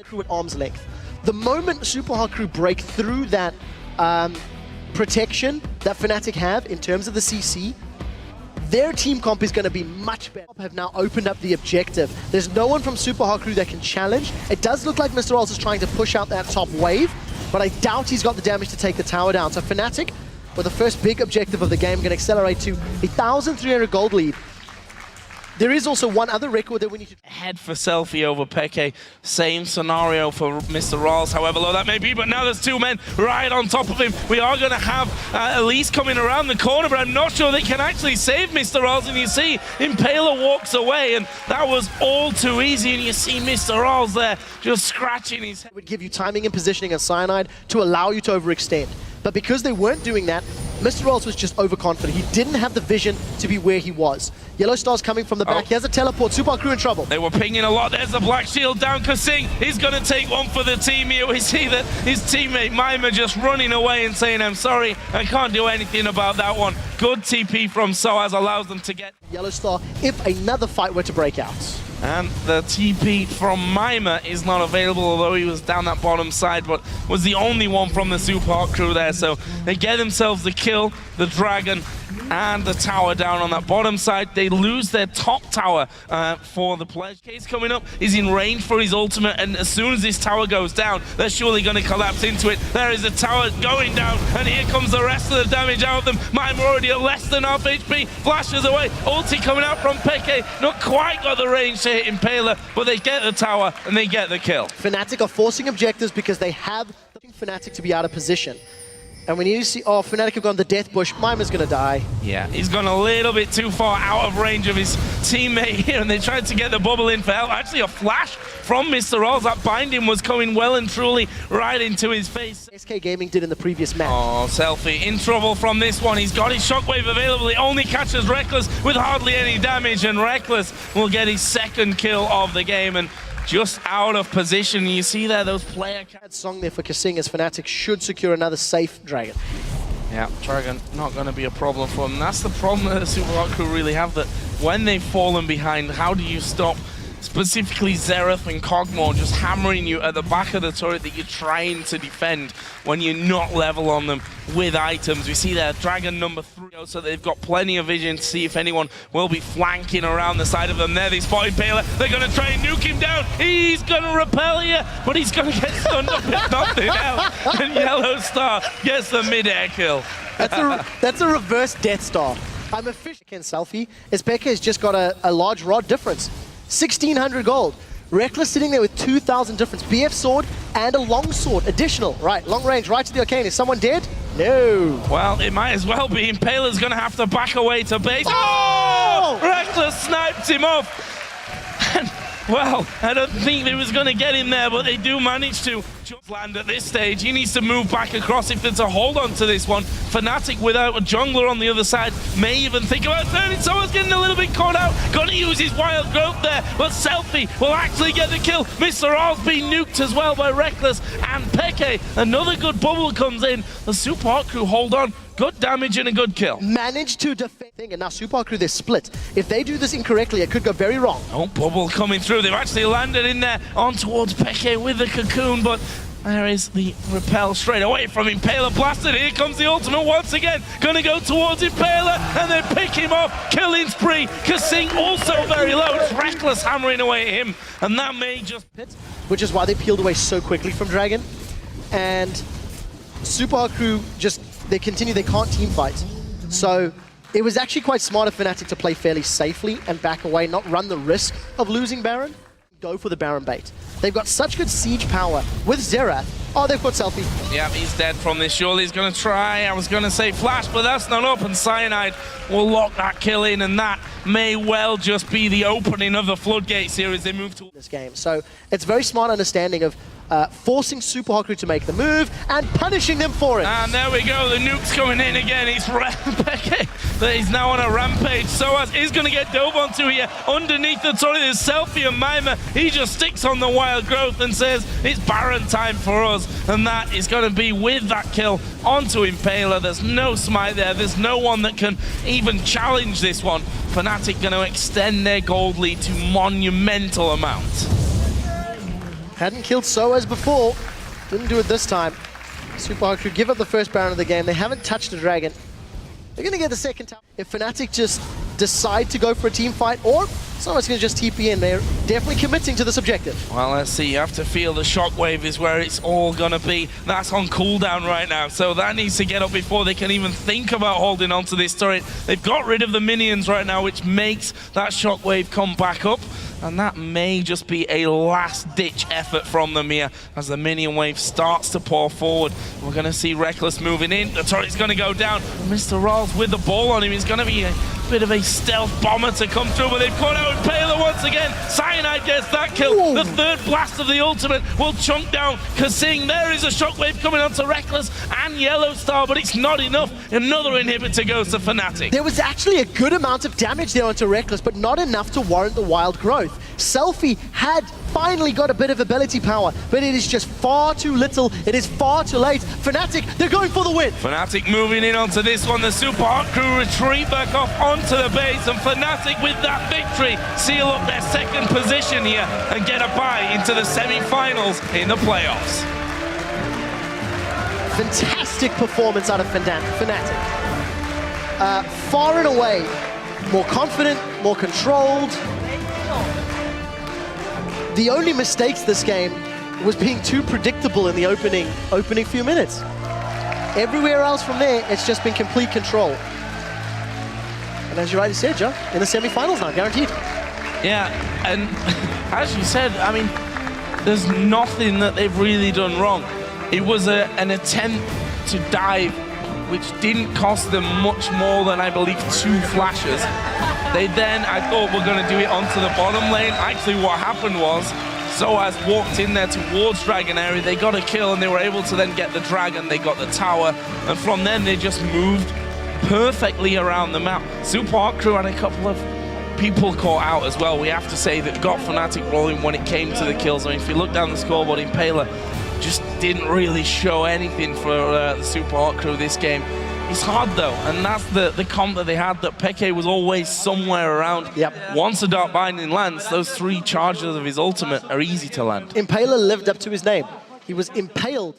through at arm's length. The moment Super Hard Crew break through that protection that Fnatic have in terms of the CC, their team comp is going to be much better. Have now opened up the objective. There's no one from Super Hard Crew that can challenge. It does look like Mr. Rolls is trying to push out that top wave, but I doubt he's got the damage to take the tower down. So Fnatic, with the first big objective of the game, going to accelerate to 1,300 gold lead. There is also one other record that we need to... Head for Selfie over Peke. Same scenario for Mr. Rolls, however low that may be, but now there's two men right on top of him. We are going to have Elise coming around the corner, but I'm not sure they can actually save Mr. Rolls. And you see, Impaler walks away, and that was all too easy. And you see Mr. Rolls there just scratching his head. It would give you timing and positioning and Cyanide to allow you to overextend. But because they weren't doing that, Mr. Rolls was just overconfident. He didn't have the vision to be where he was. Yellow Star's coming from the back. He has a teleport. Super Crew in trouble. They were pinging a lot. There's the black shield down. Kasing, he's going to take one for the team here. We see that his teammate Mima just running away and saying, I'm sorry, I can't do anything about that one. Good TP from Soaz allows them to get Yellow Star if another fight were to break out. And the TP from Mima is not available, although he was down that bottom side, but was the only one from the Super Hard Crew there. So they get themselves the kill, the Dragon, and the tower down on that bottom side. They lose their top tower for the pledge. Case coming up, he's in range for his ultimate, and as soon as this tower goes down, they're surely going to collapse into it. There is a tower going down, and here comes the rest of the damage out of them. Mime already at less than half HP, flashes away. Ulti coming out from Peke, not quite got the range to hit Impaler, but they get the tower, and they get the kill. Fnatic are forcing objectives because they have Fnatic to be out of position. And when you see, oh, Fnatic have gone the death bush, Mima's going to die. Yeah, he's gone a little bit too far out of range of his teammate here, and they tried to get the bubble in for help. Actually, a flash from Mr. Rolls. That binding was coming well and truly right into his face. SK Gaming did in the previous match. Oh, Selfie in trouble from this one. He's got his shockwave available. He only catches Reckless with hardly any damage, and Reckless will get his second kill of the game. And just out of position. You see there, those player song there for Kasing as Fnatic should secure another safe Dragon. Yeah, Dragon not going to be a problem for them. That's the problem that the Super Hard Crew really have, that when they've fallen behind, how do you stop specifically Xerath and Kog'Maw just hammering you at the back of the turret that you're trying to defend when you're not level on them with items. We see there Dragon number 3, so they've got plenty of vision to see if anyone will be flanking around the side of them there. They spotted Impaler. They're going to try and nuke him down. He's going to repel here, but he's going to get stunned up if nothing else. And Yellow Star gets the mid-air kill. That's a reverse Death Star. I'm officially against Selfie, as Peke has just got a large rod difference. 1,600 gold. Reckless sitting there with 2,000 difference. BF sword and a long sword. Additional. Right, long range, right to the arcane. Is someone dead? No. Well, it might as well be. Impaler's going to have to back away to base. Oh! Reckless sniped him off. And, well, I don't think they was going to get him there, but they do manage to just land at this stage. He needs to move back across if there's a hold on to this one. Fnatic without a jungler on the other side may even think about turning. Someone's getting a little bit caught out. Got to use his wild growth there, but Selfie will actually get the kill. Mr. Rolls being nuked as well by Reckless and Peke. Another good bubble comes in. The Super Hard Crew hold on. Good damage and a good kill. Managed to defend, and now Super Hard Crew, they're split. If they do this incorrectly, it could go very wrong. Oh, bubble coming through. They've actually landed in there on towards Peke with the cocoon, but there is the repel straight away from Impaler. Blasted. Here comes the ultimate once again. Gonna go towards Impaler and then pick him off. Killing spree. Kasing also very low. It's Reckless hammering away at him, and that may just pit, which is why they peeled away so quickly from Dragon. And Super Hard Crew just, they continue, they can't team fight. So it was actually quite smart of Fnatic to play fairly safely and back away, not run the risk of losing Baron. Go for the Baron bait. They've got such good siege power with Xerath. Oh, they've got Selfie. Yeah, he's dead from this. Surely he's going to try. I was going to say flash, but that's not up. And Cyanide will lock that kill in, and that may well just be the opening of the floodgates here as they move to this game. So it's very smart understanding of forcing Super Hard Crew to make the move and punishing them for it. And there we go. The nuke's coming in again. He's Peke. He's now on a rampage. Soaz is going to get dove onto here. Underneath the turret is Selfie and Mima. He just sticks on the wild growth and says, it's Baron time for us. And that is going to be with that kill onto Impaler. There's no smite there. There's no one that can even challenge this one. Fnatic going to extend their gold lead to monumental amounts. Hadn't killed Soaz before. Didn't do it this time. Supa Hard Crew give up the first Baron of the game. They haven't touched a dragon. They're going to get the second time. If Fnatic just decide to go for a team fight, or someone's going to just TP in, they're definitely committing to this objective. Well, let's see. You have to feel the shockwave is where it's all going to be. That's on cooldown right now, so that needs to get up before they can even think about holding on to this turret. They've got rid of the minions right now, which makes that shockwave come back up. And that may just be a last-ditch effort from them here as the minion wave starts to pour forward. We're going to see Reckless moving in. The turret's going to go down. Mr. Rawls with the ball on him. He's going to be a bit of a stealth bomber to come through, but they've caught out Impaler once again. Cyanide gets that kill. Ooh. The third blast of the ultimate will chunk down Kasing. There is a shockwave coming onto Reckless and Yellow Star, but it's not enough. Another inhibitor goes to Fnatic. There was actually a good amount of damage there onto Reckless, but not enough to warrant the wild growth. Selfie had finally got a bit of ability power, but it is just far too little. It is far too late. Fnatic, they're going for the win. Fnatic moving in onto this one. The Supa Hard Crew retreat back off onto the base, and Fnatic with that victory seal up their second position here and get a bye into the semi-finals in the playoffs. Fantastic performance out of Fnatic. Far and away, more confident, more controlled. The only mistakes this game was being too predictable in the opening few minutes. Everywhere else from there, it's just been complete control. And as you rightly said, Joe, in the semi-finals now, guaranteed. Yeah, and as you said, I mean, there's nothing that they've really done wrong. It was an attempt to dive, which didn't cost them much more than, I believe, 2 flashes. They then, I thought, were going to do it onto the bottom lane. Actually, what happened was, Soaz walked in there towards Dragon area, they got a kill, and they were able to then get the Dragon, they got the tower, and from then they just moved perfectly around the map. Supa Hard Crew had a couple of people caught out as well. We have to say that got Fnatic rolling when it came to the kills. I mean, if you look down the scoreboard, Impaler just didn't really show anything for the Supa Hard Crew this game. It's hard though, and that's the comp that they had, that Peke was always somewhere around. Yep. Once a Dark Binding lands, those 3 charges of his ultimate are easy to land. Impaler lived up to his name. He was impaled.